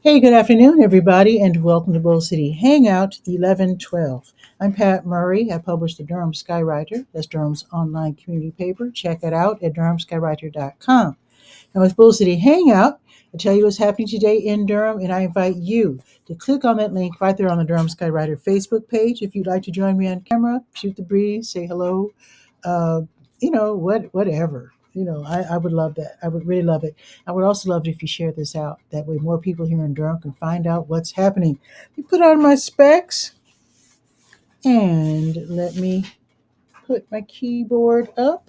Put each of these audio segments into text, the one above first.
Hey, good afternoon, everybody, and welcome to Bull City Hangout 1112. I'm Pat Murray. I publish the Durham Skywriter. That's Durham's online community paper. Check it out at durhamskywriter.com. And with Bull City Hangout, I tell you what's happening today in Durham, and I invite you to click on that link right there on the Durham Skywriter Facebook page. If you'd like to join me on camera, shoot the breeze, say hello, uh, whatever. I would love that. I would really love it. I would also love it if you share this out. That way, more people here in Durham can find out what's happening. You put on my specs, and let me put my keyboard up.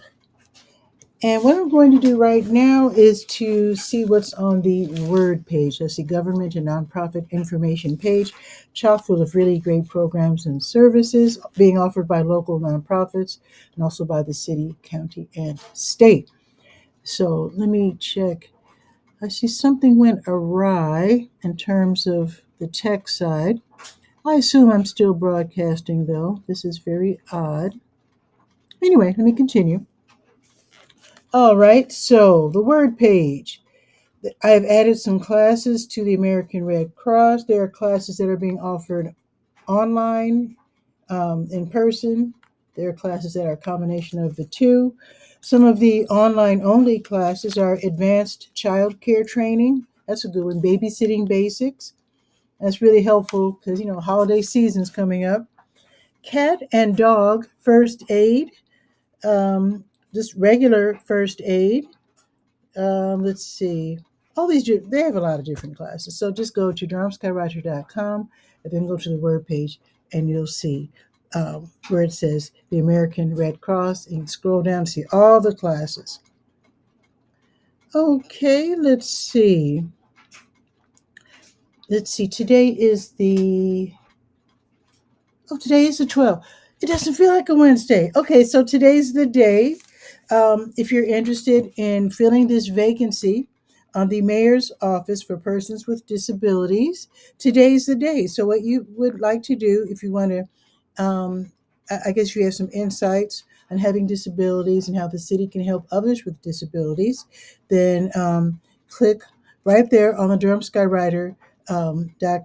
And what I'm going to do right now is to see what's on the Word page. That's the Government and Nonprofit Information page, chock full of really great programs and services being offered by local nonprofits and also by the city, county, and state. So let me check. I see something went awry in terms of the tech side. I assume I'm still broadcasting, though. This is very odd. Anyway, let me continue. All right, so the Word page. I have added some classes to the American Red Cross. There are classes that are being offered online, in person. There are classes that are a combination of the two. Some of the online only classes are advanced child care training. That's a good one. Babysitting basics. That's really helpful because, holiday season's coming up. Cat and dog first aid. Just regular first aid. Let's see. All these, they have a lot of different classes. So just go to durhamskywriter.com and then go to the word page and you'll see where it says the American Red Cross, and you scroll down to see all the classes. Okay, let's see. Today is today is the 12th. It doesn't feel like a Wednesday. Okay, so today's the day. If you're interested in filling this vacancy on the mayor's office for persons with disabilities, today's the day. So, what you would like to do if you want to, I guess you have some insights on having disabilities and how the city can help others with disabilities, then click right there on the Durham Skywriter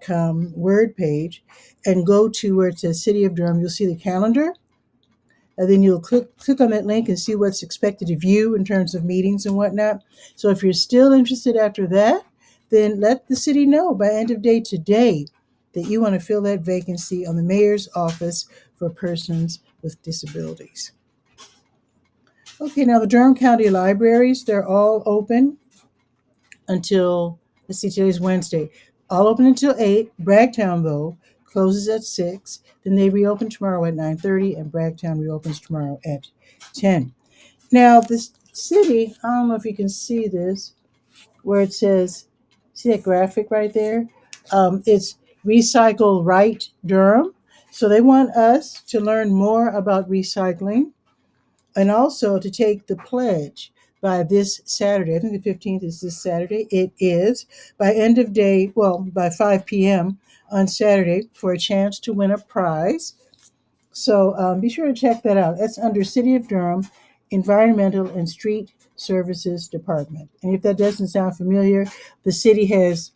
.com word page and go to where it says City of Durham. You'll see the calendar, and then you'll click on that link and see what's expected of you in terms of meetings and whatnot. So if you're still interested after that, then let the city know by end of day today that you want to fill that vacancy on the mayor's office for persons with disabilities. Okay, now the Durham County Libraries, they're all open until, let's see, today's Wednesday. All open until 8. Bragtown, though, closes at 6. Then they reopen tomorrow at 9:30, and Bragtown reopens tomorrow at 10. Now, this city, I don't know if you can see this, where it says, see that graphic right there? It's Recycle Right Durham. So they want us to learn more about recycling and also to take the pledge by this Saturday. I think the 15th is this Saturday. It is by end of day, well, by 5 p.m. on Saturday for a chance to win a prize. So be sure to check that out. That's under City of Durham Environmental and Street Services Department. And if that doesn't sound familiar, the city has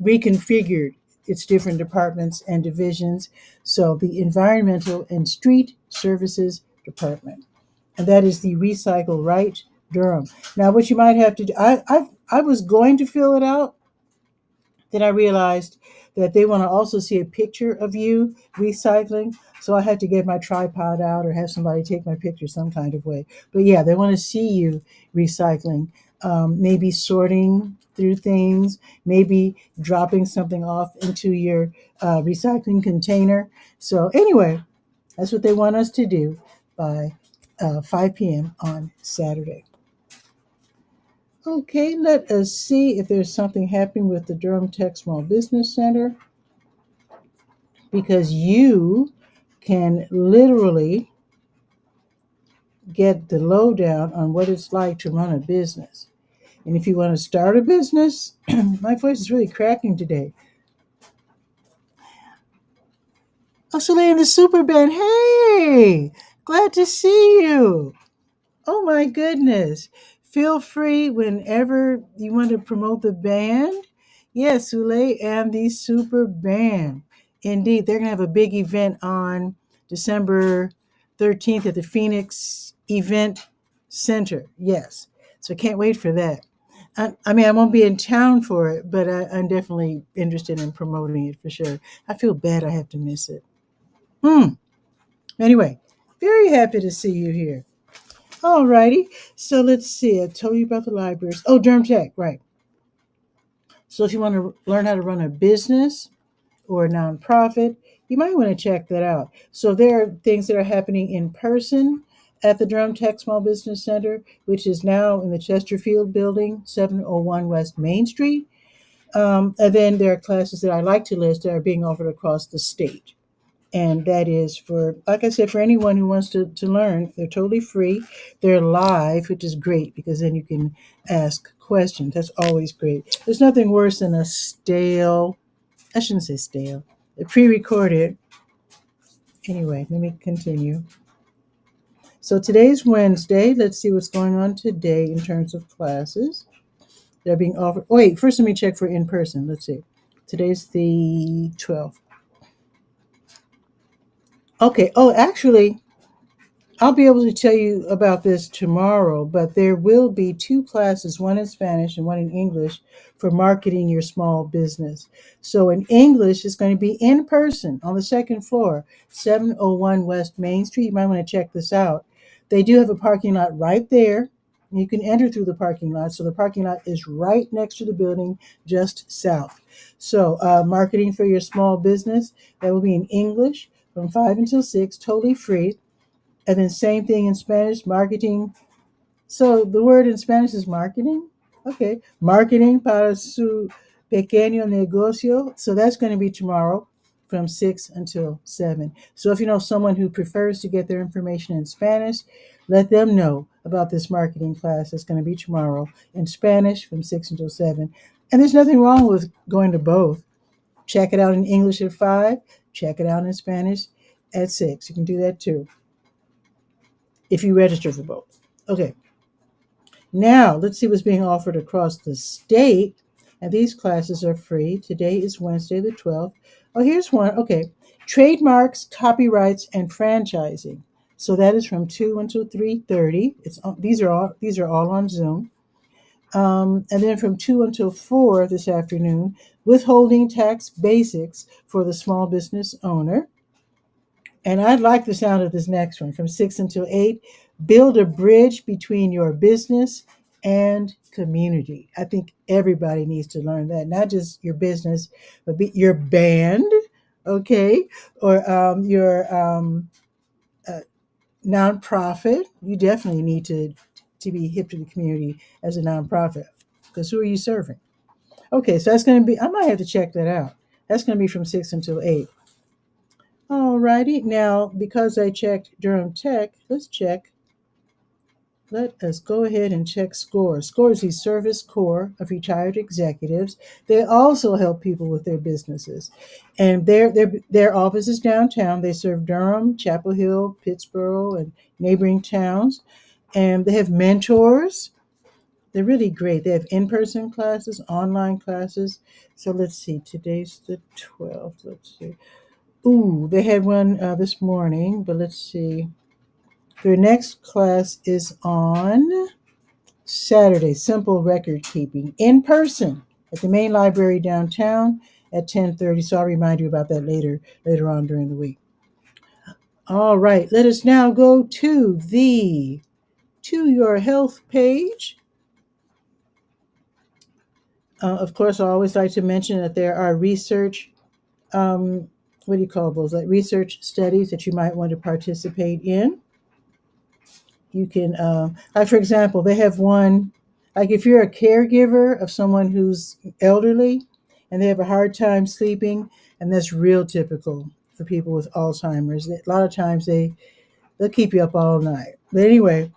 reconfigured its different departments and divisions. So the Environmental and Street Services Department, and that is the Recycle Right Durham. Now, what you might have to do, I was going to fill it out, then I realized that they want to also see a picture of you recycling. So I had to get my tripod out or have somebody take my picture some kind of way. But yeah, they want to see you recycling, maybe sorting through things, maybe dropping something off into your recycling container. So anyway, that's what they want us to do by 5 p.m. on Saturday. Okay, let us see if there's something happening with the Durham Tech Small Business Center, because you can literally get the lowdown on what it's like to run a business. And if you want to start a business, my voice is really cracking today. Oh, Celine the Super Band, hey, glad to see you. Oh my goodness. Feel free whenever you want to promote the band. Yes, Sule and the Super Band. Indeed, they're going to have a big event on December 13th at the Phoenix Event Center. Yes. So I can't wait for that. I mean, I won't be in town for it, but I'm definitely interested in promoting it for sure. I feel bad I have to miss it. Hmm. Anyway, very happy to see you here. All righty. So let's see. I told you about the libraries. Oh, Derm Tech, right. So if you want to learn how to run a business, or a nonprofit, you might want to check that out. So there are things that are happening in person at the Durham Tech Small Business Center, which is now in the Chesterfield building, 701 West Main Street. And then there are classes that I like to list that are being offered across the state. And that is for, like I said, for anyone who wants to learn. They're totally free. They're live, which is great because then you can ask questions. That's always great. There's nothing worse than a stale, I shouldn't say stale, pre-recorded. Anyway, let me continue. So today's Wednesday. Let's see what's going on today in terms of classes. They're being offered. Oh, wait, first let me check for in person. Let's see. Today's the 12th. Okay. Oh, actually, I'll be able to tell you about this tomorrow, but there will be two classes, one in Spanish and one in English, for marketing your small business. So in English, it's going to be in person on the second floor, 701 West Main Street. You might want to check this out. They do have a parking lot right there. You can enter through the parking lot. So the parking lot is right next to the building, just south. So marketing for your small business, that will be in English from 5 until 6, totally free. And then same thing in Spanish, marketing. So the word in Spanish is marketing. Okay. Marketing para su pequeño negocio. So that's going to be tomorrow from 6 until 7. So if you know someone who prefers to get their information in Spanish, let them know about this marketing class that's going to be tomorrow in Spanish from 6 until 7. And there's nothing wrong with going to both. Check it out in English at 5, check it out in Spanish at 6. You can do that too if you register for both. Okay, now let's see what's being offered across the state. And these classes are free. Today is Wednesday the 12th. Oh, here's one. Okay, trademarks, copyrights, and franchising. So that is from 2 until 3:30. These are all on Zoom. And then from 2 until 4 this afternoon, withholding tax basics for the small business owner. And I like the sound of this next one from 6 until 8. Build a bridge between your business and community. I think everybody needs to learn that, not just your business, but your band, okay, or your uh, nonprofit. You definitely need to be hip to the community as a nonprofit because who are you serving? Okay, so that's going to be, I might have to check that out. That's going to be from 6 until 8. Alrighty, now because I checked Durham Tech, let's check. Let us go ahead and check SCORE. SCORE is the Service Corps of Retired Executives. They also help people with their businesses. And their office is downtown. They serve Durham, Chapel Hill, Pittsboro, and neighboring towns. And they have mentors. They're really great. They have in person classes, online classes. So let's see, today's the 12th. Let's see. Ooh, they had one this morning, but let's see. Their next class is on Saturday, simple record keeping in person at the main library downtown at 10:30. So I'll remind you about that later on during the week. All right, let us now go to the To Your Health page. Of course, I always like to mention that there are research, what do you call those? Like research studies that you might want to participate in. You can, like for example, they have one, like if you're a caregiver of someone who's elderly and they have a hard time sleeping, and that's real typical for people with Alzheimer's. A lot of times they'll keep you up all night. But anyway,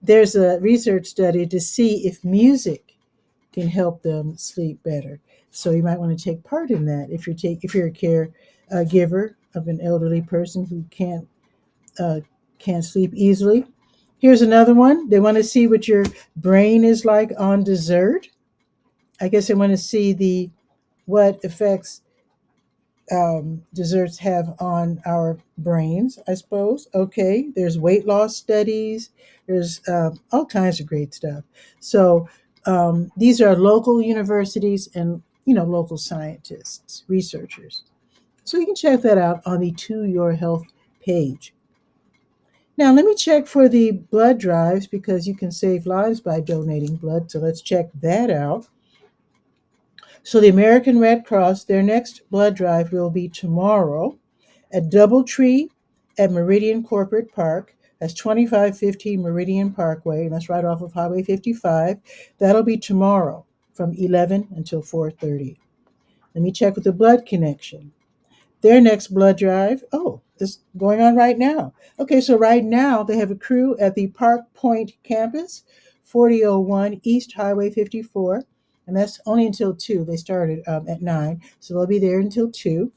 there's a research study to see if music can help them sleep better. So you might want to take part in that if you're a care giver of an elderly person who uh, can't sleep easily. Here's another one. They want to see what your brain is like on dessert. I guess they want to see the what effects desserts have on our brains, I suppose. Okay, there's weight loss studies, there's all kinds of great stuff. So these are local universities and local scientists, researchers. So you can check that out on the To Your Health page. Now let me check for the blood drives because you can save lives by donating blood. So let's check that out. So the American Red Cross, their next blood drive will be tomorrow at Doubletree at Meridian Corporate Park. That's 2515 Meridian Parkway, and that's right off of Highway 55. That'll be tomorrow from 11 until 4:30. Let me check with the Blood Connection. Their next blood drive, is going on right now. Okay, so right now they have a crew at the Park Point campus, 4001 East Highway 54, and that's only until 2. They started at 9, so they'll be there until 2.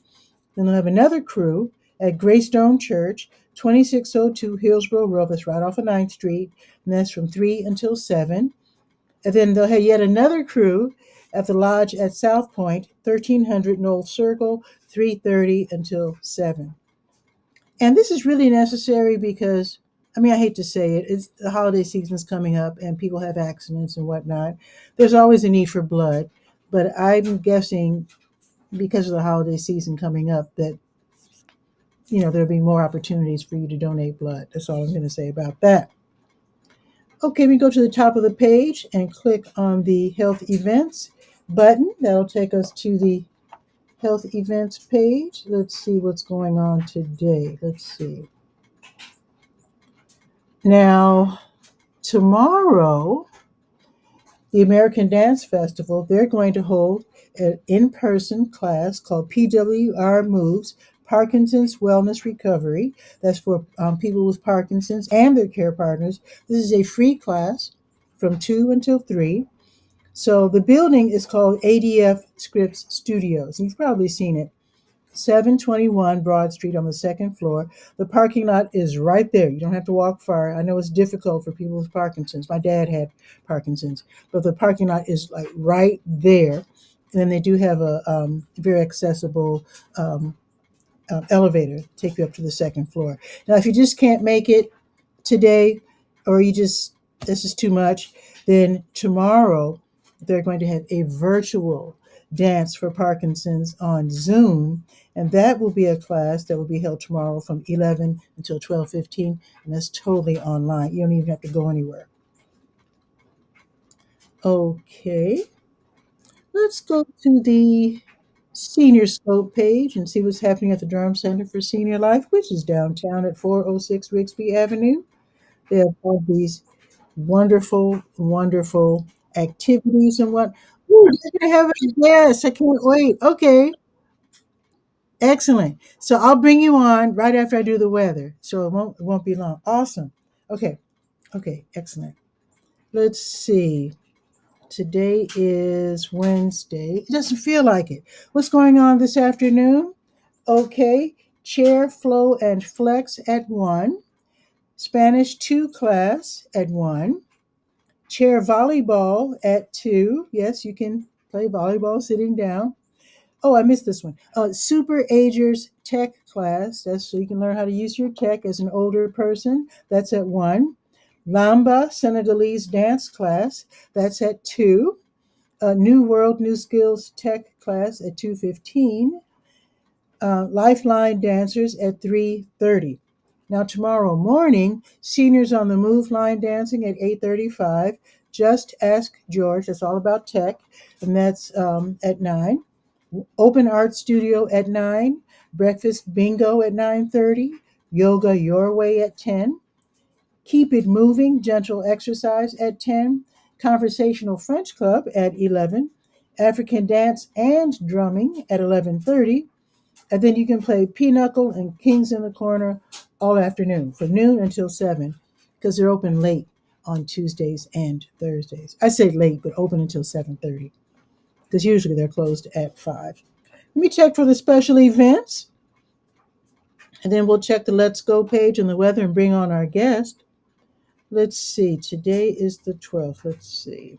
Then they'll have another crew at Greystone Church, 2602 Hillsborough Road. That's right off of 9th Street. And that's from 3 until 7. And then they'll have yet another crew at the lodge at South Point, 1300 Knoll Circle, 3:30 until 7. And this is really necessary because, I mean, I hate to say it, it's the holiday season's coming up and people have accidents and whatnot. There's always a need for blood. But I'm guessing because of the holiday season coming up that there'll be more opportunities for you to donate blood. That's all I'm going to say about that. Okay, we go to the top of the page and click on the health events button. That'll take us to the health events page. Let's see what's going on today. Let's see. Now, tomorrow, the American Dance Festival, they're going to hold an in-person class called PWR Moves, Parkinson's Wellness Recovery. That's for people with Parkinson's and their care partners. This is a free class from 2 until 3. So the building is called ADF Scripps Studios. You've probably seen it. 721 Broad Street on the second floor. The parking lot is right there. You don't have to walk far. I know it's difficult for people with Parkinson's. My dad had Parkinson's, but the parking lot is like right there. And then they do have a very accessible elevator to take you up to the second floor. Now, if you just can't make it today, or this is too much, then tomorrow they're going to have a virtual dance for Parkinson's on Zoom, and that will be a class that will be held tomorrow from 11 until 12:15, and that's totally online. You don't even have to go anywhere. Okay, let's go to the Senior Scope page and see what's happening at the Durham Center for Senior Life, which is downtown at 406 Rigsby Avenue. They have all these wonderful, wonderful activities and what. Ooh, they're gonna have a yes, I can't wait. Okay, excellent. So I'll bring you on right after I do the weather. So it won't be long. Awesome. Okay. Okay, excellent. Let's see. Today is Wednesday. It doesn't feel like it. What's going on this afternoon? Okay. Chair, flow, and flex at 1. Spanish 2 class at 1. Chair volleyball at 2. Yes, you can play volleyball sitting down. Oh, I missed this one. Super Agers Tech class. That's so you can learn how to use your tech as an older person. That's at 1. Lamba Senegalese dance class. That's at 2. New World New Skills Tech class at 2:15. Lifeline dancers at 3:30. Now tomorrow morning, seniors on the move line dancing at 8:35. Just Ask George. That's all about tech, and that's at 9. Open art studio at 9. Breakfast bingo at 9:30. Yoga your way at 10. Keep it moving, gentle exercise at 10. Conversational French club at 11. African dance and drumming at 11:30. And then you can play pinochle and kings in the corner all afternoon from noon until 7 because they're open late on Tuesdays and Thursdays. I say late, but open until 7:30 because usually they're closed at 5. Let me check for the special events, and then we'll check the Let's Go page and the weather and bring on our guest. Let's see. Today is the 12th. Let's see.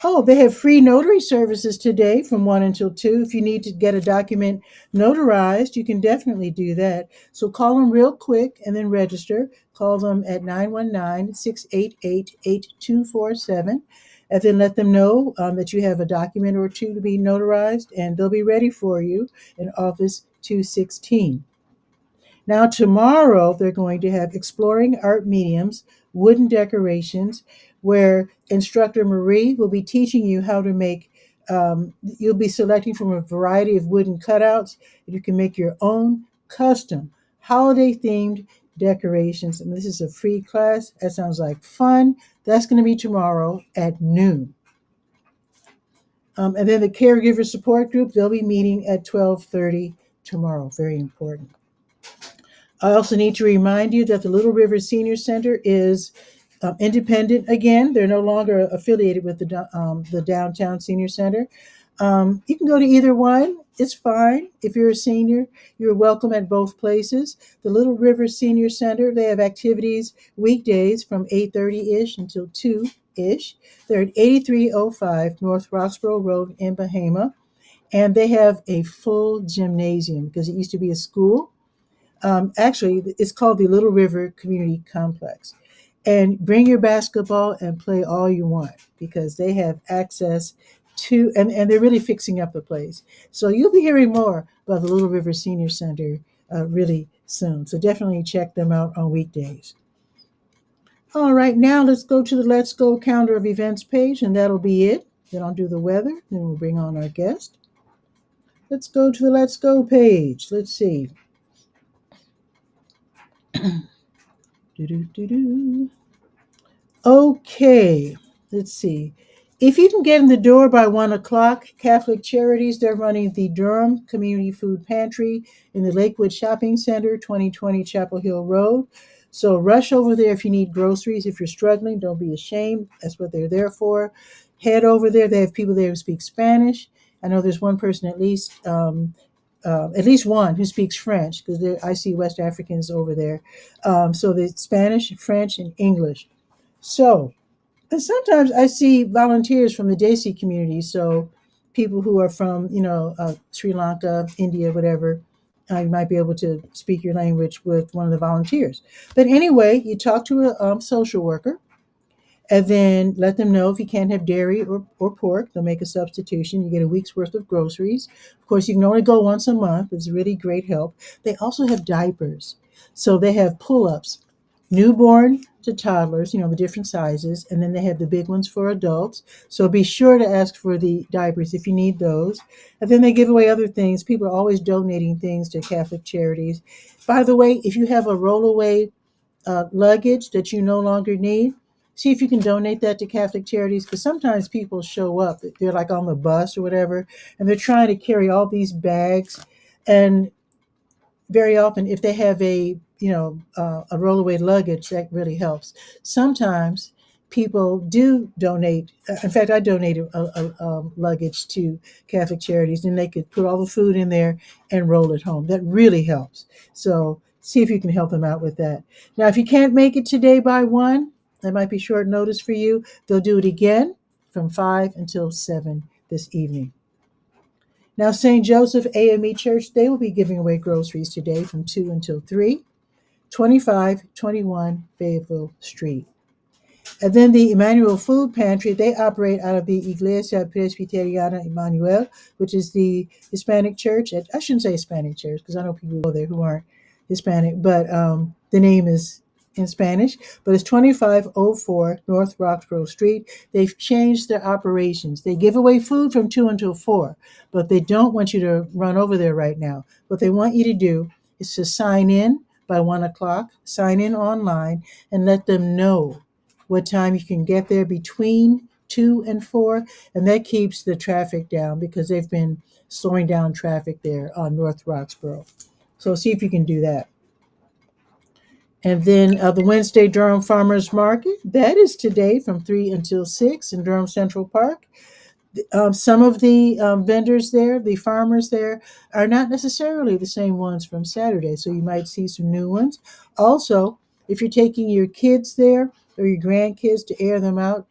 Oh, they have free notary services today from 1 until 2. If you need to get a document notarized, you can definitely do that. So call them real quick and then register. Call them at 919-688-8247, and then let them know that you have a document or two to be notarized, and they'll be ready for you in Office 216. Now, tomorrow, they're going to have Exploring Art Mediums, Wooden Decorations, where instructor Marie will be teaching you how to make, you'll be selecting from a variety of wooden cutouts. And you can make your own custom holiday themed decorations. And this is a free class. That sounds like fun. That's going to be tomorrow at noon. And then the caregiver support group, they'll be meeting at 12:30 tomorrow. Very important. I also need to remind you that the Little River Senior Center is independent again. They're no longer affiliated with the Downtown Senior Center. You can go to either one. It's fine. If you're a senior, you're welcome at both places. The Little River Senior Center, they have activities weekdays from 8:30-ish until 2-ish. They're at 8305 North Roxborough Road in Bahama. And they have a full gymnasium because it used to be a school. Actually, it's called the Little River Community Complex. And bring your basketball and play all you want because they have access to, and they're really fixing up the place. So you'll be hearing more about the Little River Senior Center really soon. So definitely check them out on weekdays. All right, now let's go to the Let's Go calendar of events page, and that'll be it. Then I'll do the weather, then we'll bring on our guest. Let's go to the Let's Go page. Let's see. Do-do-do-do. Okay, let's see. If you can get in the door by 1 o'clock, Catholic Charities, they're running the Durham Community Food Pantry in the Lakewood Shopping Center, 2020 Chapel Hill Road. So rush over there if you need groceries. If you're struggling, don't be ashamed. That's what they're there for. Head over there. They have people there who speak Spanish. I know there's one person at least one who speaks French because I see West Africans over there. So there's Spanish, French, and English. So, and sometimes I see volunteers from the Desi community. So, people who are from, Sri Lanka, India, whatever, you might be able to speak your language with one of the volunteers. But anyway, you talk to a social worker and then let them know if you can't have dairy or pork. They'll make a substitution. You get a week's worth of groceries. Of course, you can only go once a month. It's really great help. They also have diapers. So they have pull-ups, newborn to toddlers, the different sizes, and then they have the big ones for adults. So be sure to ask for the diapers if you need those. And then they give away other things. People are always donating things to Catholic Charities. By the way, if you have a rollaway luggage that you no longer need, see if you can donate that to Catholic Charities because sometimes people show up, they're like on the bus or whatever, and they're trying to carry all these bags. And very often, if they have a rollaway luggage, that really helps. Sometimes people do donate. In fact, I donated a luggage to Catholic Charities, and they could put all the food in there and roll it home. That really helps. So see if you can help them out with that. Now, if you can't make it today by 1, that might be short notice for you. They'll do it again from 5 until 7 this evening. Now, St. Joseph AME Church, they will be giving away groceries today from 2 until 3, 2521 Fayetteville Street. And then the Emmanuel Food Pantry, they operate out of the Iglesia Presbiteriana Emmanuel, which is the Hispanic church. I shouldn't say Hispanic church because I know people go there who aren't Hispanic, but the name is in Spanish, but it's 2504 North Roxborough Street. They've changed their operations. They give away food from 2 until 4, but they don't want you to run over there right now. What they want you to do is to sign in by 1 o'clock, sign in online, and let them know what time you can get there between 2 and 4, and that keeps the traffic down because they've been slowing down traffic there on North Roxborough. So see if you can do that. And then the Wednesday Durham Farmers Market, that is today from 3 until 6 in Durham Central Park. Some of the vendors there, the farmers there, are not necessarily the same ones from Saturday, so you might see some new ones. Also, if you're taking your kids there or your grandkids to air them out,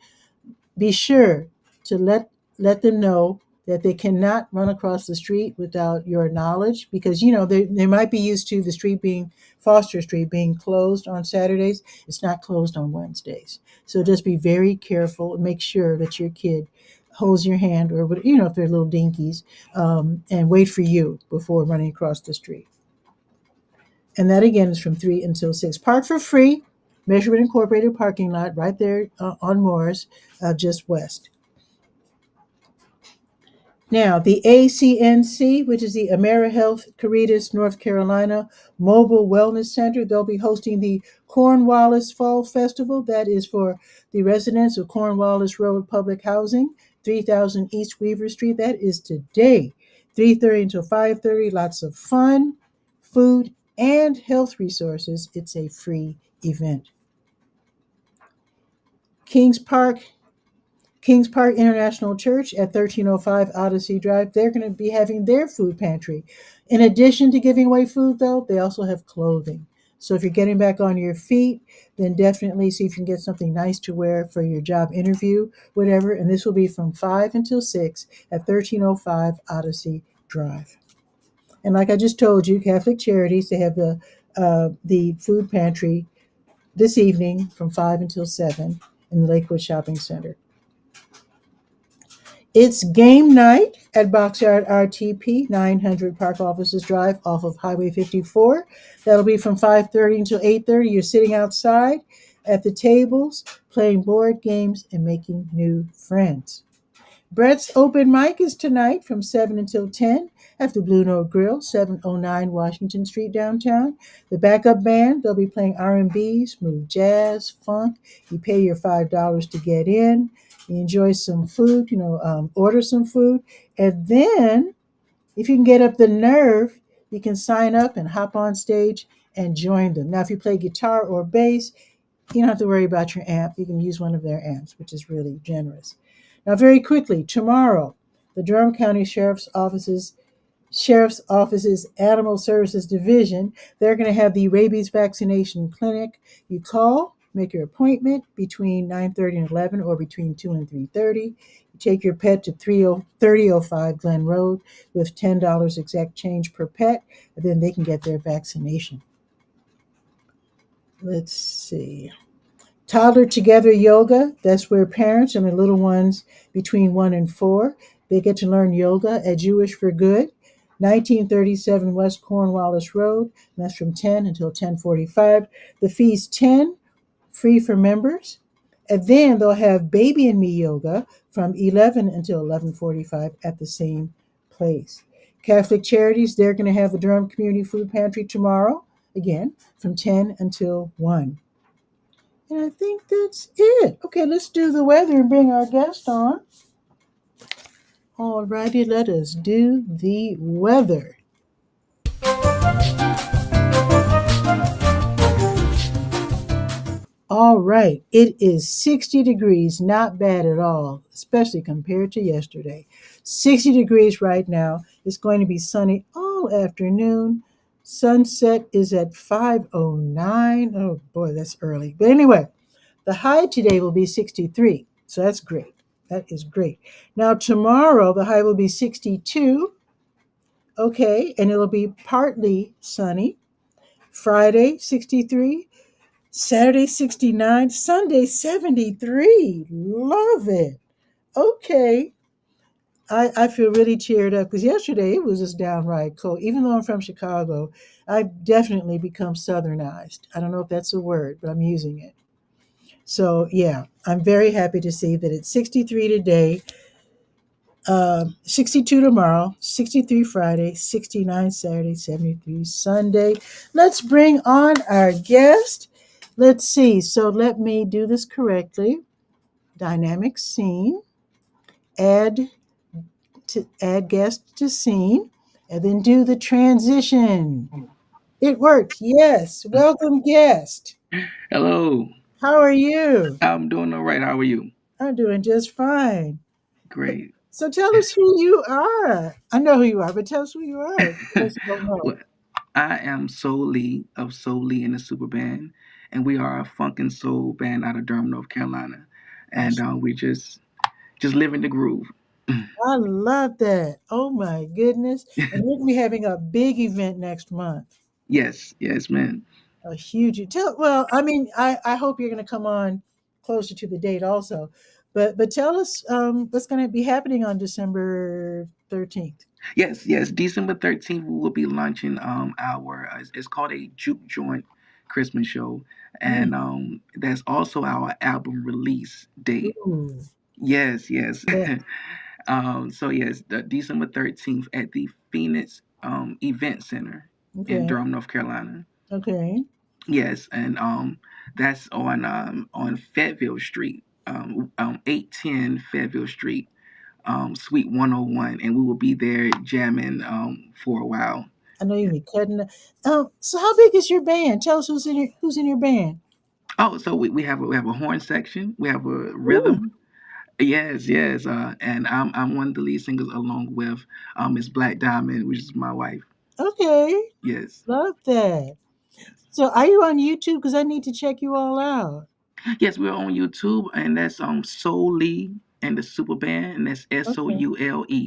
be sure to let them know that they cannot run across the street without your knowledge, because they might be used to the street being Foster Street being closed on Saturdays. It's not closed on Wednesdays. So just be very careful and make sure that your kid holds your hand, or if they're little dinkies, and wait for you before running across the street. And that again is from 3 until 6. Park for free. Measurement Incorporated parking lot right there on Morris, just west. Now, the ACNC, which is the AmeriHealth Caritas, North Carolina Mobile Wellness Center, they'll be hosting the Cornwallis Fall Festival. That is for the residents of Cornwallis Road Public Housing, 3000 East Weaver Street. That is today, 3:30 until 5:30. Lots of fun, food, and health resources. It's a free event. Kings Park Kings Park International Church at 1305 Odyssey Drive, they're going to be having their food pantry. In addition to giving away food, though, they also have clothing. So if you're getting back on your feet, then definitely see if you can get something nice to wear for your job interview, whatever. And this will be from 5 until 6 at 1305 Odyssey Drive. And like I just told you, Catholic Charities, they have the food pantry this evening from 5 until 7 in the Lakewood Shopping Center. It's game night at Boxyard RTP, 900 Park Offices Drive off of Highway 54. That'll be from 5:30 until 8:30. You're sitting outside at the tables, playing board games and making new friends. Brett's open mic is tonight from 7 until 10 at the Blue Note Grill, 709 Washington Street downtown. The backup band, they'll be playing R&B, smooth jazz, funk. You pay your $5 to get in. You enjoy some food, order some food. And then, if you can get up the nerve, you can sign up and hop on stage and join them. Now, if you play guitar or bass, you don't have to worry about your amp. You can use one of their amps, which is really generous. Now, very quickly, tomorrow, the Durham County Sheriff's Office's Animal Services Division, they're going to have the rabies vaccination clinic. You call, make your appointment between 9:30 and 11, or between 2 and 3:30. You take your pet to 3005 Glen Road with $10 exact change per pet, and then they can get their vaccination. Let's see. Toddler Together Yoga, that's where parents and their little ones between 1 and 4, they get to learn yoga at Jewish for Good, 1937 West Cornwallis Road. And that's from 10 until 10:45. The fee's 10, free for members. And then they'll have Baby and Me Yoga from 11 until 11:45 at the same place. Catholic Charities, they're going to have the Durham Community Food Pantry tomorrow, again, from 10 until 1. And I think that's it. Okay, let's do the weather and bring our guest on. All righty, let us do the weather. All right, it is 60 degrees, not bad at all, especially compared to yesterday. 60 degrees right now. It's going to be sunny all afternoon. Sunset is at 5:09. Oh boy, that's early. But anyway, the high today will be 63, so that's great. That is great. Now, tomorrow, the high will be 62, okay, and it'll be partly sunny. Friday, 63. Saturday, 69. Sunday, 73. Love it. Okay. I feel really cheered up because yesterday it was just downright cold. Even though I'm from Chicago, I've definitely become southernized. I don't know if that's a word, but I'm using it. So, yeah, I'm very happy to see that it's 63 today, 62 tomorrow, 63 Friday, 69 Saturday, 73 Sunday. Let's bring on our guest. Let's see. So, let me do this correctly. Dynamic scene, add guest to scene, and then do the transition. It worked. Yes. Welcome, guest. Hello, How are you? I'm doing all right. How are you? I'm doing just fine. Great. So tell us who you are. I know who you are, but tell us who you are. In case you don't know. Well, I am Soul Lee of Soul Lee and the Super Band, and we are a funk and soul band out of Durham, North Carolina. And Awesome. we just, just living the groove. I love that. Oh my goodness. And we're gonna be having a big event next month. Yes, yes, man. A huge well, I mean, I hope you're gonna come on closer to the date also. But tell us what's gonna be happening on December 13th. Yes, yes. December 13th, we will be launching our it's called a juke joint Christmas show, and Mm. that's also our album release date. Ooh. Yes, yes. Yeah. So yes, the December 13th at the Phoenix Event Center in Okay. Durham, North Carolina. Okay. Yes, and that's on Fayetteville Street, 810 Fayetteville Street, Suite 101, and we will be there jamming for a while. I know you'll be cutting. So how big is your band? Tell us who's in your band. Oh, so we have a horn section, we have a Ooh. rhythm. Yes, yes, and I'm one of the lead singers along with Miss Black Diamond, which is my wife. Okay. Yes, Love that. yes, So are you on YouTube? Because I need to check you all out. yes. We're on YouTube, and that's Soul Lee and the Super Band, and that's Okay. Soule, and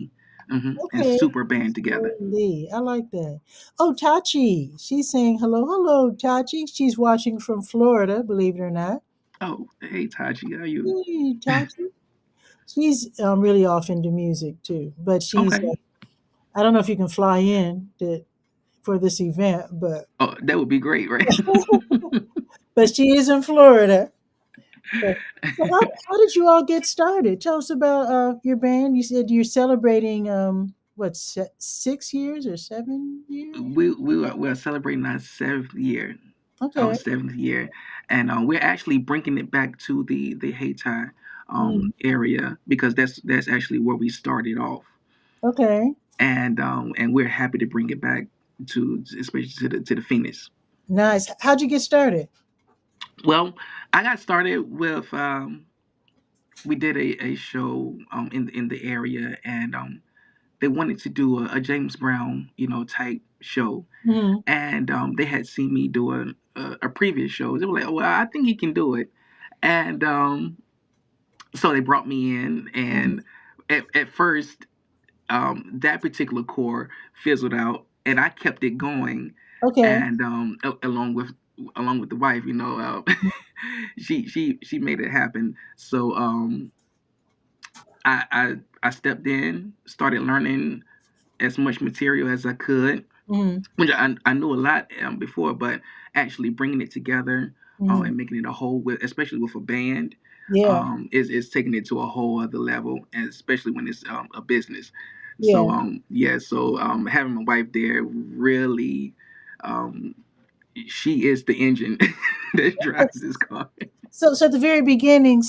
Okay. Super Band together. Lee. I like that. Oh, Tachi. She's saying hello. Hello, Tachi. She's watching from Florida, believe it or not. Oh, hey Tachi, how are you? Hey, Tachi. She's really off into music too. But Okay. I don't know if you can fly in for this event, Oh, that would be great, right? but she is in Florida. So how did you all get started? Tell us about your band. You said you're celebrating 6 years or 7 years? we're celebrating our seventh year, our Okay. seventh year, and we're actually bringing it back to the Hayti Mm, area because that's actually where we started off, okay. and we're happy to bring it back to especially to the Phoenix. Nice. How'd you get started? Well, I got started with we did a show in the area, and they wanted to do a James Brown type show, Hmm. and they had seen me do a previous show. They were like, "Oh, well, I think he can do it," and so they brought me in. Hmm. And at first, that particular core fizzled out, and I kept it going, Okay. and along with the wife, she made it happen. So I stepped in, started learning as much material as I could, Hmm. which I knew a lot before, but actually bringing it together Hmm. and making it a whole, especially with a band, Yeah. is taking it to a whole other level, and especially when it's a business. So Yeah. yeah, so having my wife there really, um, she is the engine that drives this car. So at the very beginning,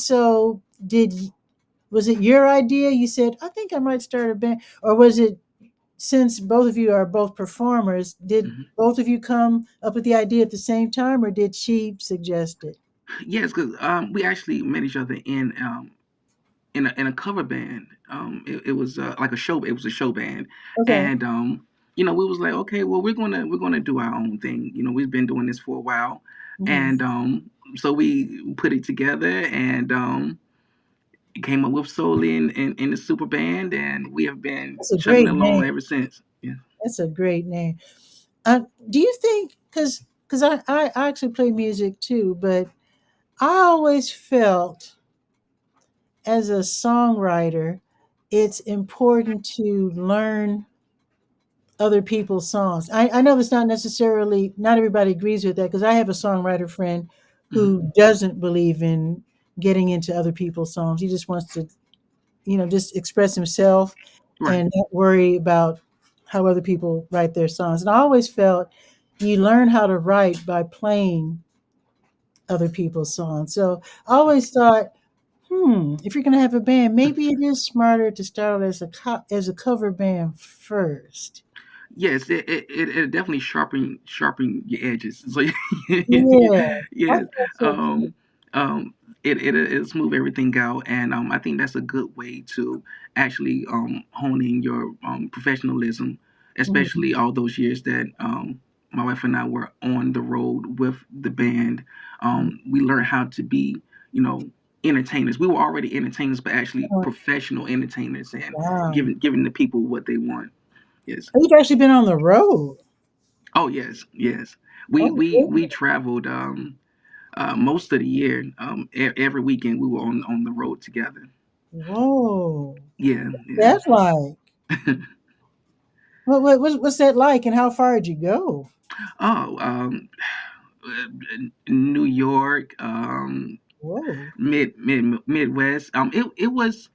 was it your idea? You said, I think I might start a band, or was it since both of you are both performers, did Mhm. both of you come up with the idea at the same time, or did she suggest it? Yes, because we actually met each other in a cover band. It was like a show. It was a show band, Okay. and we was like, okay, well, we're gonna do our own thing. We've been doing this for a while, Hmm. and so we put it together and came up with Solely in the super band, and we have been That's a chugging great name. along ever since. Yeah. That's a great name. Do you think, because I actually play music too, but I always felt as a songwriter, it's important to learn other people's songs. I know that's not everybody agrees with that because I have a songwriter friend Hmm. who doesn't believe in getting into other people's songs. He just wants to, just express himself Right. and not worry about how other people write their songs. And I always felt you learn how to write by playing other people's songs. So I always thought, if you're going to have a band, maybe it is smarter to start out as a cover band first. Yes, it definitely sharpen your edges. So Yeah, I yes, thought so too. um, it'll smooth everything out, and I think that's a good way to actually hone in your professionalism, Mhm. especially all those years that my wife and I were on the road with the band. We learned how to be, you know. entertainers. We were already entertainers, but actually Oh, professional entertainers and wow. giving the people what they want. Yes. Oh, you've actually been on the road. Oh yes, yes. We Oh, traveled most of the year. Every weekend we were on the road together. whoa. Yeah, That's like, yeah. what's that like, and how far did you go? Oh, New York, Whoa. Midwest. It was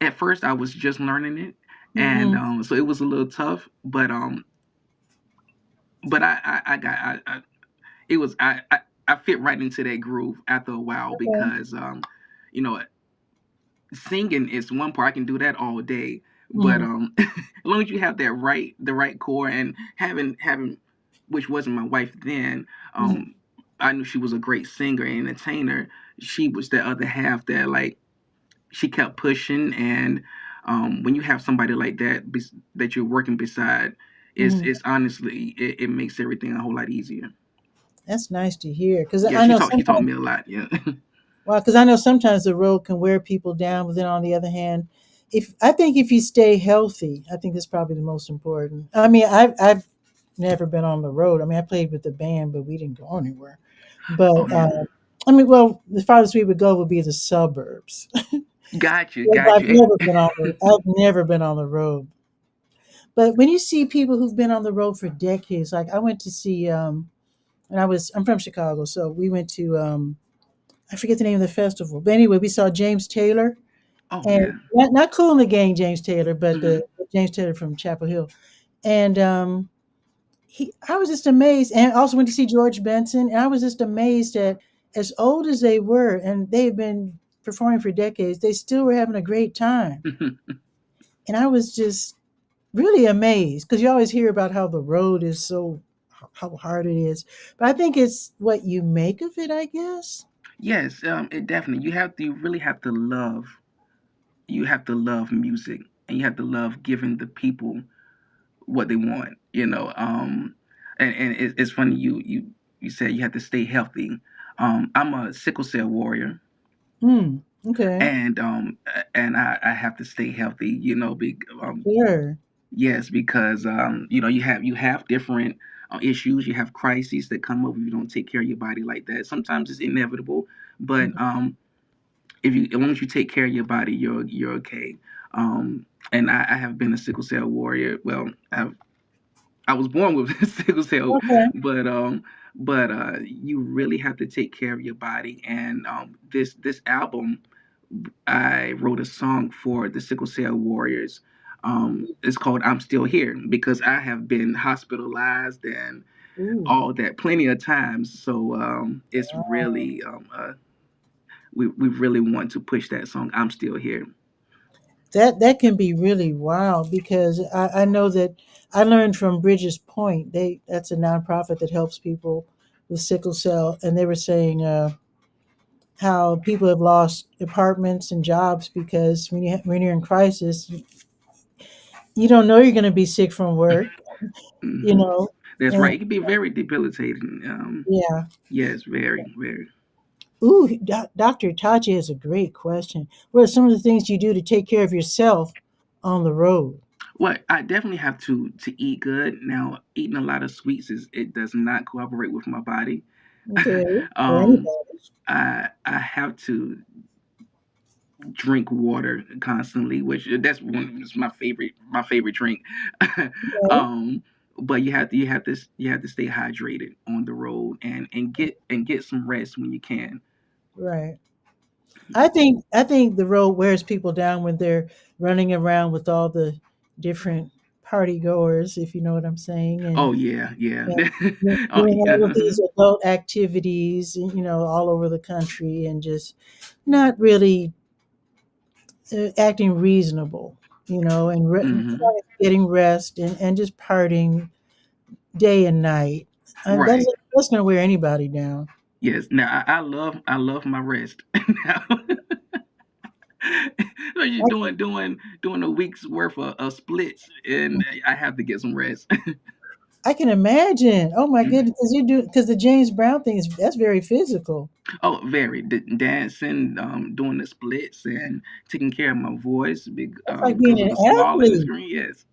at first I was just learning it, and Mm-hmm. so it was a little tough. But I got it was I fit right into that groove after a while Okay. because you know singing is one part. I can do that all day, but Mm-hmm. as long as you have the right core and having which wasn't my wife then, Mm-hmm. I knew she was a great singer and entertainer. She was the other half that like she kept pushing, and when you have somebody like that that you're working beside, Mm-hmm. it's honestly it makes everything a whole lot easier. That's nice to hear, because Yeah, I know she taught sometimes. me a lot. Yeah. Well, because I know sometimes the road can wear people down, but then on the other hand, if I think if you stay healthy, I think that's probably the most important. I mean, I've never been on the road. I mean, I played with the band, but we didn't go anywhere. Oh But yeah. I mean, well, the farthest we would go would be the suburbs. Got you, 'Cause got you. I've never been on the road. But when you see people who've been on the road for decades, like I went to see, and I'm from Chicago, so we went to, I forget the name of the festival, but anyway, we saw James Taylor, Oh and yeah. not Cool in the Gang James Taylor, but Hmm. the James Taylor from Chapel Hill, and I was just amazed, and also went to see George Benson, and I was just amazed that as old as they were, and they've been performing for decades, they still were having a great time, and I was just really amazed because you always hear about how the road is so how hard it is, but I think it's what you make of it, I guess. Yes, it definitely. You really have to love. You have to love music, and you have to love giving the people what they want. It's funny you said you have to stay healthy. I'm a sickle cell warrior, Mm, okay, and I have to stay healthy. sure. Yes, because you have different issues. You have crises that come up if you don't take care of your body like that. Sometimes it's inevitable, but Mhm. if you as long as you take care of your body, you're okay. And I have been a sickle cell warrior. Well, I was born with sickle cell, Okay. but you really have to take care of your body. And this album, I wrote a song for the sickle cell warriors. It's called "I'm Still Here" because I have been hospitalized and Ooh, all that plenty of times. So it's wow. really we really want to push that song. I'm still here. That can be really wild because I know that I learned from Bridges Point. That's a nonprofit that helps people with sickle cell, and they were saying how people have lost apartments and jobs because when you're in crisis, you don't know you're going to be sick from work, you Hmm. know. That's And right. It can be very debilitating. yeah. Yes, very, very. Ooh, Dr. Tachi has a great question. What are some of the things you do to take care of yourself on the road? Well, I definitely have to eat good. Now, eating a lot of sweets it does not cooperate with my body. Okay, for um, anybody. I have to drink water constantly, which that's one is my favorite drink. Okay, um, but you have to stay hydrated on the road and get some rest when you can. right. I think the road wears people down when they're running around with all the different party goers, if you know what I'm saying, Oh yeah, yeah. and Oh doing all of yeah. these adult activities, all over the country, and just not really acting reasonable, and Hmm. getting rest and just partying day and night. Right. That's going to wear anybody down. Yes. Now I love my rest. Now, so you're doing a week's worth of splits, and I have to get some rest. I can imagine. Oh my Mm. goodness, because you do because the James Brown thing is that's very physical. Oh, very dancing, doing the splits, and taking care of my voice That's like being because of an the small in the athlete. screen. Yes.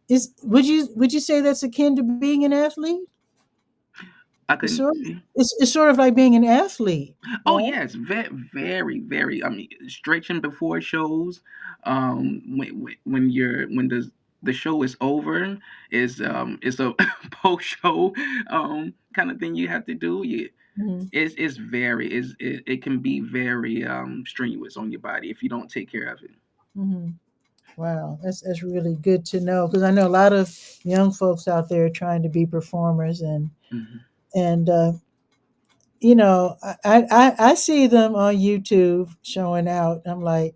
Is would you say that's akin to being an athlete? I It's couldn't sort of, see. it's sort of like being an athlete, Oh right? yes, very, very. I mean, stretching before shows. When you're when the show is over, is a post show kind of thing you have to do. Yeah, Hmm. it's very it can be very strenuous on your body if you don't take care of it. Hmm. Wow, that's really good to know because I know a lot of young folks out there trying to be performers Hmm. and I see them on YouTube showing out. I'm like,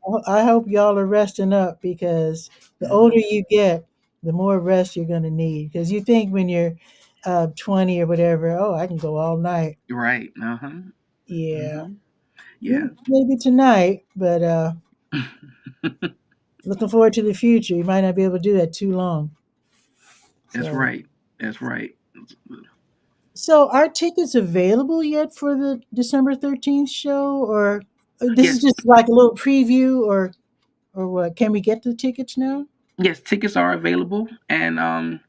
"Oh, I hope y'all are resting up because the older you get, the more rest you're going to need. Because you think when you're 20 or whatever, oh, I can go all night. Right. Uh huh. Yeah, Hmm. Yeah. maybe tonight, but looking forward to the future. You might not be able to do that too long. That's So, right. That's right. so are tickets available yet for the December 13th show, or this is Yes. just like a little preview, or what? Can we get the tickets now? Yes. Tickets are available, and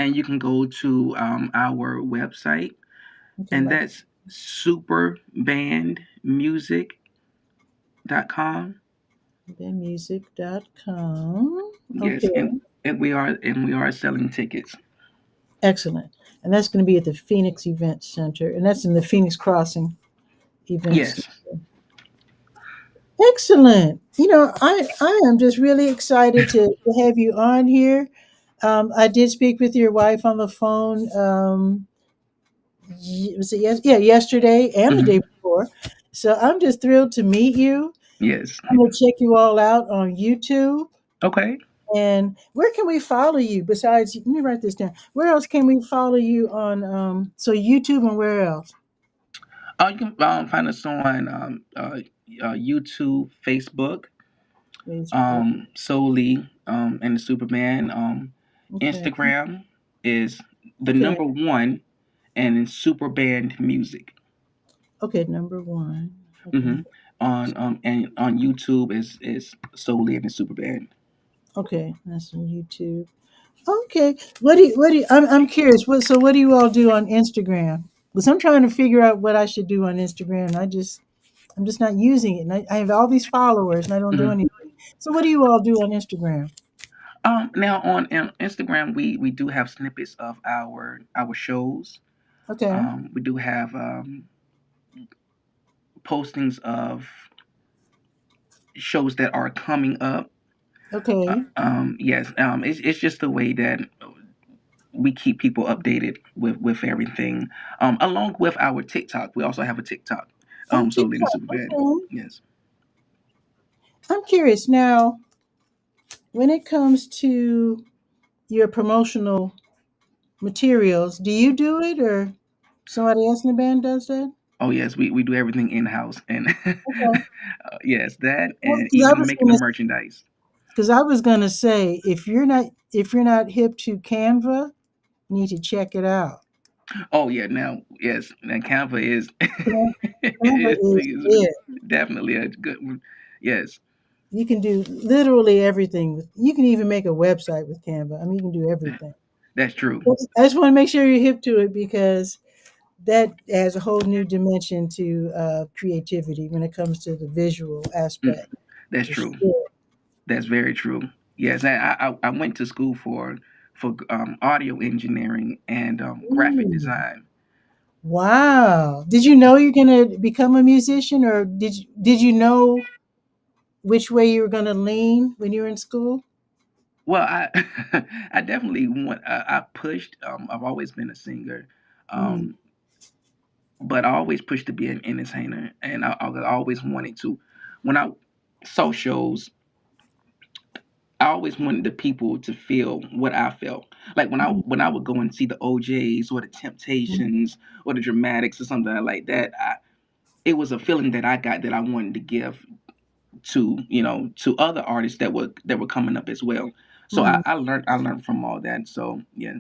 you can go to our website, Okay, and like that's superbandmusic.com. themusic.com. Yes, Okay, and we are selling tickets. excellent. And that's going to be at the Phoenix Event Center, and that's in the Phoenix Crossing Event Center. Yes. Excellent. I am just really excited to have you on here. I did speak with your wife on the phone. Was it yeah, yesterday and the day Hmm. before. So I'm just thrilled to meet you. Yes. I'm going to check you all out on YouTube. Okay. And where can we follow you besides? Let me write this down. Where else can we follow you on? So YouTube and where else? You can find us on YouTube, Facebook, Facebook. solely, and the Superman. Okay. Instagram is the Okay. number one, and it's Superband Music. Okay. Number one. Okay. Hmm. On YouTube is solely in the Superband. Okay. That's on YouTube. Okay. What do you? I'm curious. What do you all do on Instagram? Because I'm trying to figure out what I should do on Instagram. I'm just not using it. And I have all these followers and I don't do Mhm. anything. So what do you all do on Instagram? Now on Instagram, we do have snippets of our shows. Okay. We do have postings of shows that are coming up. Okay. Yes, it's just the way that we keep people updated with everything. Along with our TikTok, we also have a TikTok. Oh, So Lady TikTok. Superbad. Okay. Yes. I'm curious now, when it comes to your promotional materials, do you do it or somebody else in the band does that? Oh yes, we do everything in house, and Okay. yes, that Well, and even making the merchandise. because I was gonna say if you're not hip to Canva, you need to check it out. Oh yeah, now yes, now Canva is Can- Canva is is it. definitely a good one. Yes, You can do literally everything. You can even make a website with Canva. I mean, you can do everything. that's true. I just want to make sure you're hip to it because that adds a whole new dimension to creativity when it comes to the visual Mm, aspect. that's For true. sure. That's very true. Yes, I went to school for audio engineering and graphic Ooh, design. wow! Did you know you're gonna become a musician, or did you know which way you were gonna lean when you were in school? Well, I I definitely want. I pushed. I've always been a singer, Mm, um, but I always pushed to be an entertainer, and I always wanted to. When I saw shows, I always wanted the people to feel what I felt. Like mm, when I would go and see the OJ's or the mm, Temptations or the Dramatics or something like that, it was a feeling that I got that I wanted to give to to other artists that were coming up as well. So Hmm. I learned from all that. So yeah.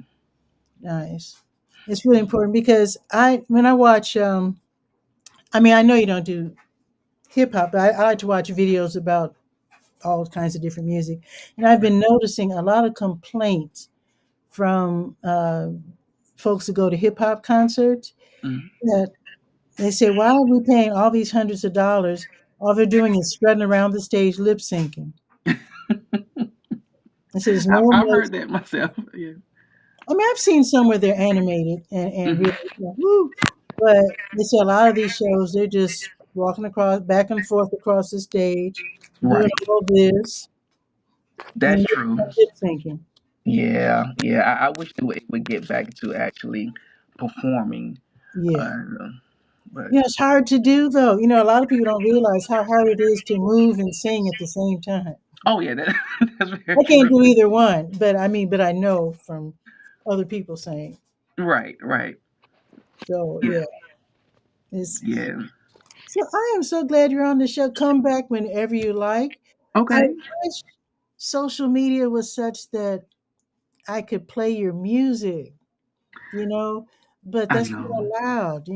Nice. It's really important because when I watch, I mean, I know you don't do hip hop, but I like to watch videos about all kinds of different music. And I've Right. been noticing a lot of complaints from folks who go to hip hop concerts Mhm. that they say, why are we paying all these hundreds of dollars? All they're doing is strutting around the stage lip syncing. I said, there's no I've emotion. heard that myself. Yeah. I mean, I've seen some where they're animated and Mhm. really, woo, but they say a lot of these shows, they're just walking across, back and forth across the stage, doing Right. all this That's and true. lip syncing. Yeah. Yeah. I wish it would get back to actually performing. Yeah. Uh, but It's hard to do though. A lot of people don't realize how hard it is to move and sing at the same time. oh yeah, that's very I can't true. do either one, but I know from other people saying. Right. Right. So Yeah. yeah, it's Yeah. so I am so glad you're on the show. Come back whenever you like. I Okay. wish social media was such that I could play your music, you know, but I that's not know. allowed.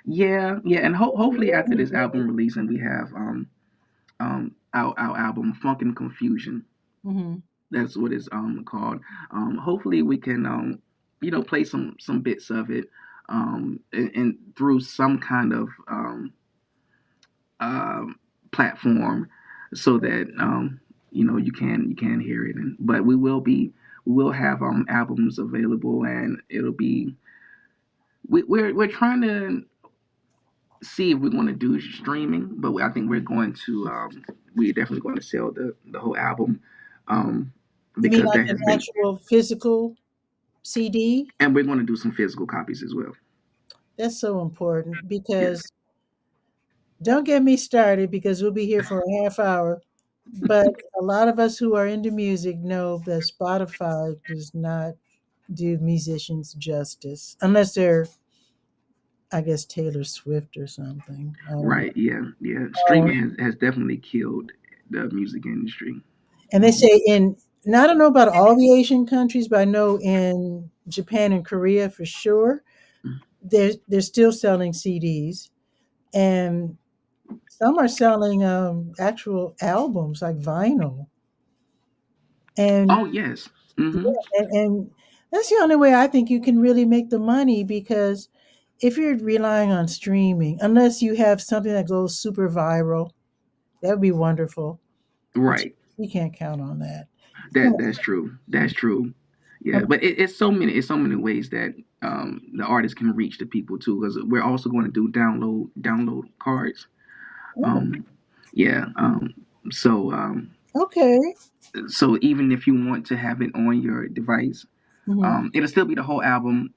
Yeah. Yeah. And hopefully after this album Mm-hmm. release and we have our album Funk and Confusion. That's what it's called. Hopefully we can play some bits of it and through some kind of um platform so that you can hear it. But we will have albums available, and it'll be we're trying to see if we want to do streaming, but I think we're definitely going to sell the whole album, um, You mean because like that an has been, actual physical CD? and we're going to do some physical copies as well. That's so important Yes. because don't get me started because we'll be here for a half hour. But a lot of us who are into music know that Spotify does not do musicians justice unless they're, I guess, Taylor Swift or something. I don't Right. Yeah. Yeah. know. Streaming has definitely killed the music industry. And they say now I don't know about all the Asian countries, but I know in Japan and Korea for sure, they're still selling CDs, and some are selling actual albums like vinyl, and Oh yes. Mm-hmm. and that's the only way I think you can really make the money because if you're relying on streaming, unless you have something that goes super viral, that would be wonderful, but Right. you can't count on that. That's true. That's true. Yeah, Um, but it's so many ways that the artist can reach the people too, because we're also going to do download cards. oh, Um, yeah. So okay. so even if you want to have it on your device, Mhm. it'll still be the whole album,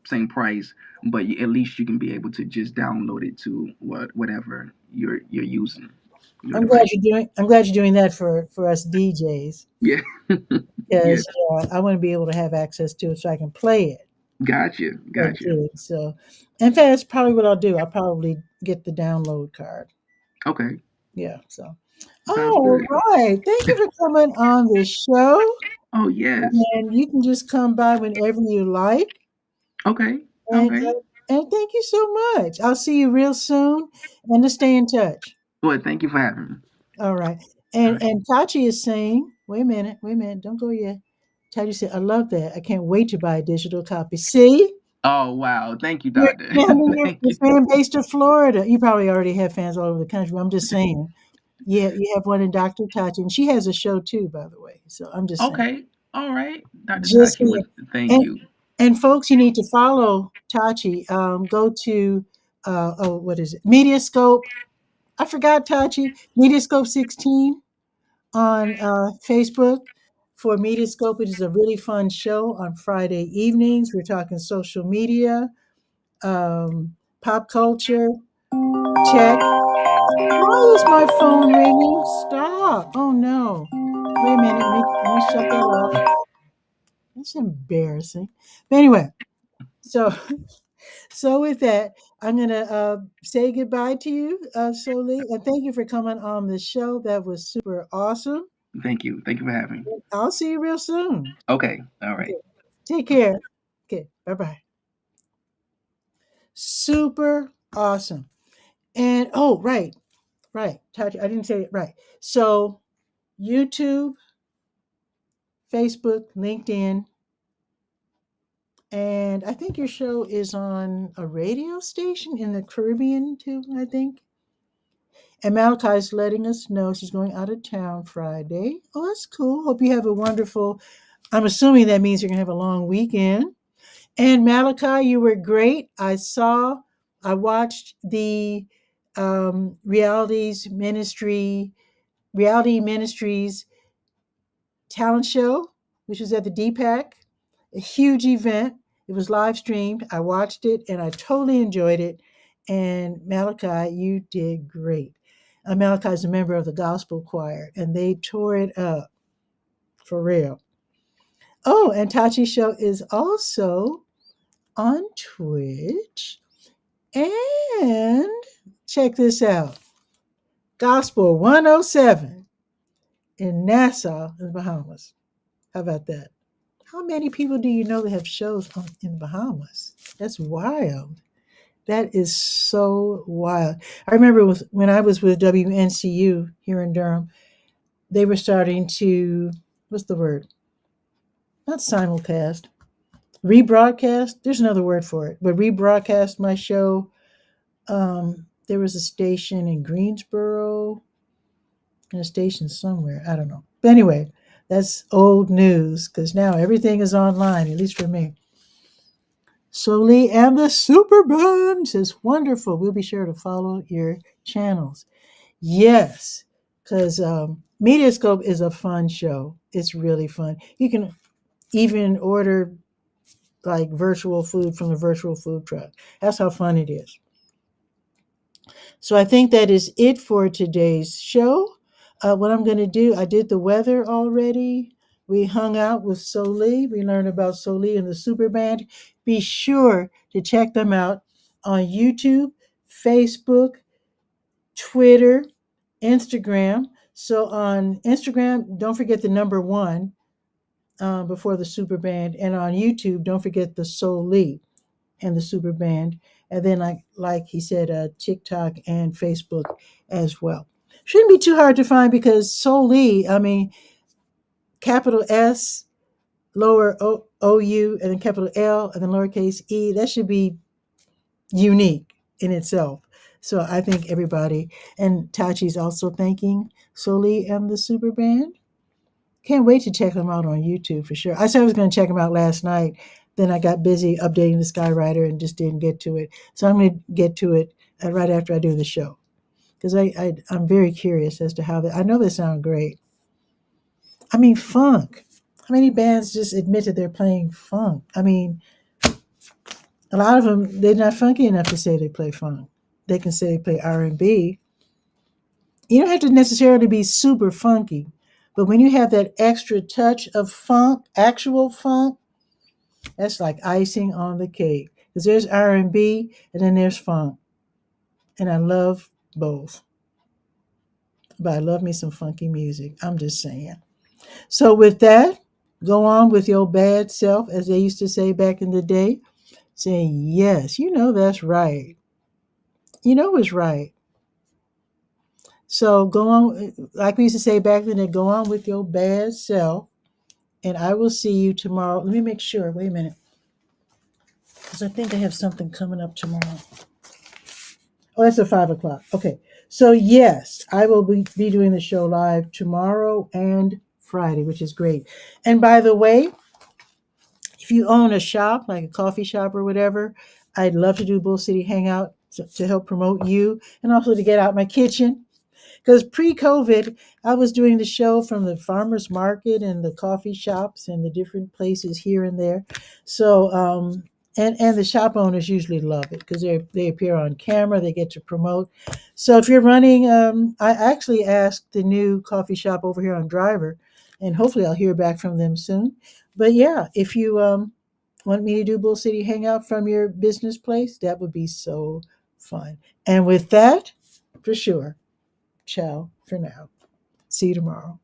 same price, but at least you can be able to just download it to whatever you're using your device. I'm glad you're doing that for us DJs Yeah. Yeah. because I want to be able to have access to it so I can play it. Gotcha. Good Gotcha. too. So, in fact, that's probably what I'll do. I'll probably get the download card. Okay. Yeah. So, Sounds all good. right. Thank you for coming on the show, Oh yes. and you can just come by whenever you like. Okay. And Okay. thank you so much. I'll see you real soon, and to stay in touch. Well, thank you for having me. All right. All And right. Tachi is saying, wait a minute, don't go yet. Tachi said, I love that. I can't wait to buy a digital copy. See? Oh wow. Thank you, You're doctor. expanding Thank your you. fan base to Florida. You probably already have fans all over the country. But I'm just saying. Yeah, you have one in Dr. Tachi. And she has a show too, by the way. So I'm just saying. Okay. All right, Dr. Just Tachi. saying. Well, thank And you. folks, you need to follow Tachi. Go to what is it? Mediascope. I forgot Tachi. Mediascope 16 on Facebook for Mediascope. It is a really fun show on Friday evenings. We're talking social media, pop culture, tech. Why is my phone ringing? Stop. Oh no. Wait a minute. Let me shut that off. That's embarrassing. But anyway, so so with that, I'm gonna say goodbye to you, Soli, and thank you for coming on the show. That was super awesome. Thank you. Thank you for having me. I'll see you real soon. Okay. All Okay. right. Take care. Okay. Bye bye. Super awesome. And oh, right, right. I didn't say it right. So YouTube, Facebook, LinkedIn, and I think your show is on a radio station in the Caribbean too, I think. And Malachi's letting us know she's going out of town Friday. Oh, that's cool. Hope you have a wonderful, I'm assuming that means you're going to have a long weekend. And Malachi, you were great. I watched the Reality Ministries talent show, which was at the DPAC, a huge event. It was live streamed. I watched it and I totally enjoyed it. And Malachi, you did great. Malachi is a member of the gospel choir and they tore it up for real. Oh, and Tachi's show is also on Twitch. And check this out, Gospel 107 in Nassau, in the Bahamas. How about that? How many people do you know that have shows in the Bahamas? That's wild. That is so wild. I remember when I was with WNCU here in Durham, they were starting to, what's the word? Not simulcast, rebroadcast. There's another word for it, but rebroadcast my show. There was a station in Greensboro and a station somewhere. I don't know. But anyway, that's old news because now everything is online, at least for me. Soli and the Super Band says, wonderful. We'll be sure to follow your channels. Yes, because Mediascope is a fun show. It's really fun. You can even order like virtual food from the virtual food truck. That's how fun it is. So I think that is it for today's show. What I'm going to do, I did the weather already. We hung out with Soli. We learned about Soli and the Super Band. Be sure to check them out on YouTube, Facebook, Twitter, Instagram. So on Instagram, don't forget the number one before the Super Band. And on YouTube, don't forget the Soli and the Super Band, and then like he said, TikTok and Facebook as well. Shouldn't be too hard to find because Soli, I mean, capital S, lower O U, and then capital L, and then lowercase e. That should be unique in itself. So I think everybody, and Tachi's also thanking Soli and the Super Band. Can't wait to check them out on YouTube for sure. I said I was going to check them out last night. Then I got busy updating the Skywriter and just didn't get to it. So I'm going to get to it right after I do the show because I'm very curious as to how I know they sound great. I mean, funk. How many bands just admit that they're playing funk? I mean, a lot of them, they're not funky enough to say they play funk. They can say they play R&B. You don't have to necessarily be super funky, but when you have that extra touch of funk, actual funk, that's like icing on the cake. Because there's R&B and then there's funk, and I love both. But I love me some funky music. I'm just saying. So with that, go on with your bad self, as they used to say back in the day, saying yes. You know that's right. You know it's right. So go on, like we used to say back then. Go on with your bad self, and I will see you tomorrow. Let me make sure. Wait a minute, because I think I have something coming up tomorrow. Oh, that's at 5 o'clock. Okay. So yes, I will be doing the show live tomorrow and Friday, which is great. And by the way, if you own a shop, like a coffee shop or whatever, I'd love to do Bull City Hangout to help promote you and also to get out my kitchen. Because pre-COVID, I was doing the show from the farmers market and the coffee shops and the different places here and there. So, and the shop owners usually love it because they appear on camera, they get to promote. So if you're running, I actually asked the new coffee shop over here on Driver, and hopefully I'll hear back from them soon. But yeah, if you want me to do Bull City Hangout from your business place, that would be so fun. And with that, for sure. Ciao for now. See you tomorrow.